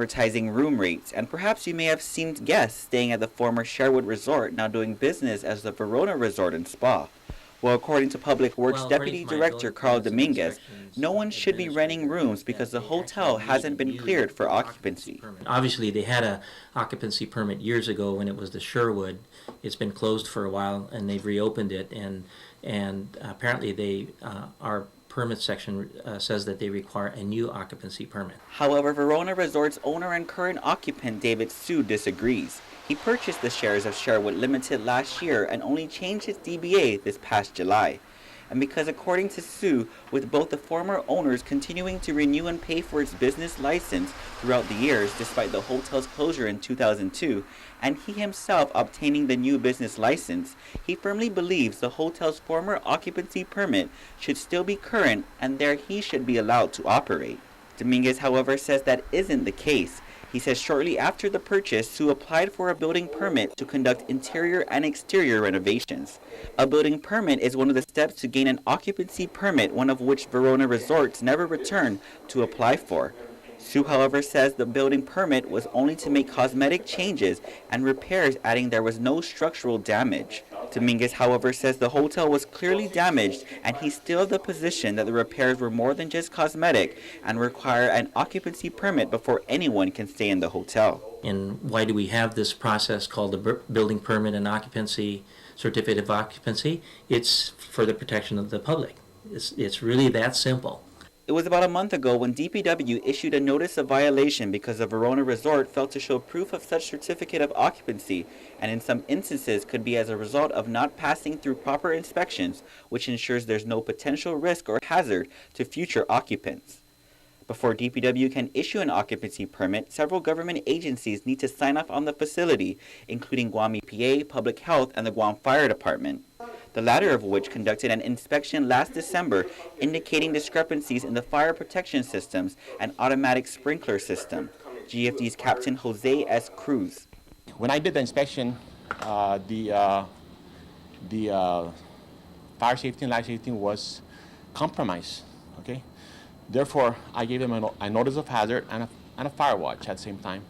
advertising room rates, and perhaps you may have seen guests staying at the former Sherwood Resort now doing business as the Verona Resort and Spa. Well, according to Public Works Deputy Director Carl Dominguez, no one should be renting rooms because the hotel hasn't been cleared for occupancy. Obviously, they had a occupancy permit years ago when it was the Sherwood. It's been closed for a while, and they've reopened it, and apparently our permit section says that they require a new occupancy permit. However, Verona Resort's owner and current occupant David Su disagrees. He purchased the shares of Sherwood Limited last year and only changed his DBA this past July. And because according to Su, with both the former owners continuing to renew and pay for its business license throughout the years despite the hotel's closure in 2002, and he himself obtaining the new business license, he firmly believes the hotel's former occupancy permit should still be current and there he should be allowed to operate. Dominguez, however, says that isn't the case. He says shortly after the purchase, Su applied for a building permit to conduct interior and exterior renovations. A building permit is one of the steps to gain an occupancy permit, one of which Verona Resorts never returned to apply for. Su, however, says the building permit was only to make cosmetic changes and repairs, adding there was no structural damage. Dominguez, however, says the hotel was clearly damaged and he's still of the position that the repairs were more than just cosmetic and require an occupancy permit before anyone can stay in the hotel. And why do we have this process called the building permit and occupancy, certificate of occupancy? It's for the protection of the public. It's really that simple. It was about a month ago when DPW issued a notice of violation because the Verona Resort failed to show proof of such certificate of occupancy, and in some instances could be as a result of not passing through proper inspections, which ensures there's no potential risk or hazard to future occupants. Before DPW can issue an occupancy permit, several government agencies need to sign off on the facility, including Guam EPA, Public Health, and the Guam Fire Department, the latter of which conducted an inspection last December indicating discrepancies in the fire protection systems and automatic sprinkler system. GFD's Captain Jose S. Cruz. When I did the inspection, the fire safety and life safety was compromised. Okay, therefore I gave them a notice of hazard and a fire watch at the same time.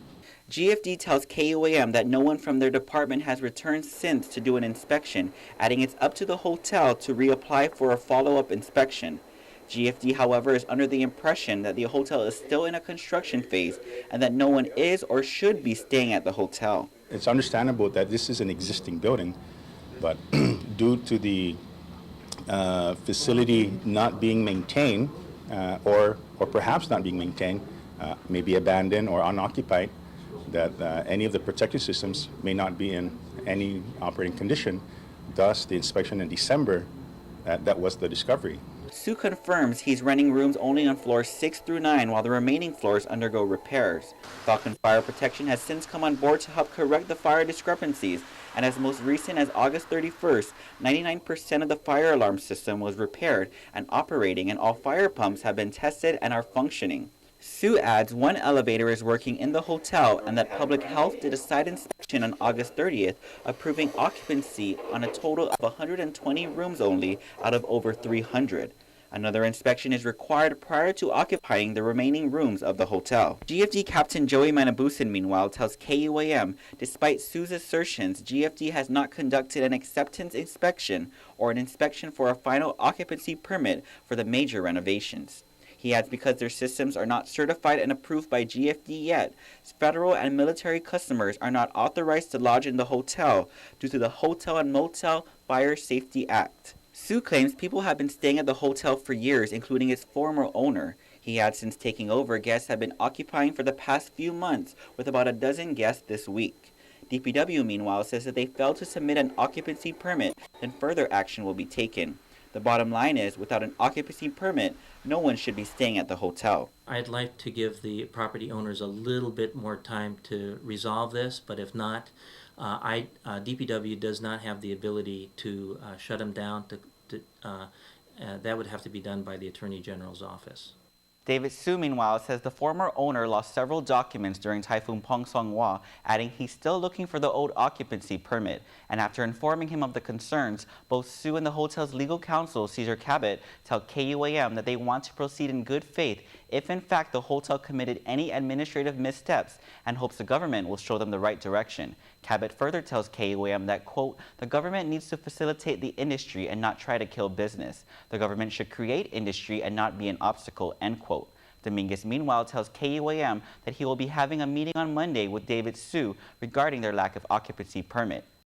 GFD tells KUAM that no one from their department has returned since to do an inspection, adding it's up to the hotel to reapply for a follow-up inspection. GFD, however, is under the impression that the hotel is still in a construction phase and that no one is or should be staying at the hotel. It's understandable that this is an existing building, but due to the facility not being maintained or perhaps not being maintained, maybe abandoned or unoccupied, that any of the protective systems may not be in any operating condition. Thus, the inspection in December, that was the discovery. Su confirms he's renting rooms only on floors 6 through 9 while the remaining floors undergo repairs. Falcon Fire Protection has since come on board to help correct the fire discrepancies, and as most recent as August 31st, 99% of the fire alarm system was repaired and operating, and all fire pumps have been tested and are functioning. Su adds one elevator is working in the hotel and that Public Health did a site inspection on August 30th, approving occupancy on a total of 120 rooms only out of over 300. Another inspection is required prior to occupying the remaining rooms of the hotel. GFD Captain Joey Manabusan, meanwhile, tells KUAM, despite Su's assertions, GFD has not conducted an acceptance inspection or an inspection for a final occupancy permit for the major renovations. He adds because their systems are not certified and approved by GFD yet, federal and military customers are not authorized to lodge in the hotel due to the Hotel and Motel Fire Safety Act. Su claims people have been staying at the hotel for years, including its former owner. He adds since taking over, guests have been occupying for the past few months, with about a dozen guests this week. DPW, meanwhile, says that they failed to submit an occupancy permit, then further action will be taken. The bottom line is, without an occupancy permit, no one should be staying at the hotel. I'd like to give the property owners a little bit more time to resolve this, but if not, DPW does not have the ability to shut them down. That would have to be done by the Attorney General's office. David Su, meanwhile, says the former owner lost several documents during Typhoon Pongsona, adding he's still looking for the old occupancy permit. And after informing him of the concerns, both Su and the hotel's legal counsel, Cesar Cabot, tell KUAM that they want to proceed in good faith if in fact the hotel committed any administrative missteps, and hopes the government will show them the right direction. Cabot further tells KUAM that, quote, the government needs to facilitate the industry and not try to kill business. The government should create industry and not be an obstacle, end quote. Dominguez, meanwhile, tells KUAM that he will be having a meeting on Monday with David Su regarding their lack of occupancy permit.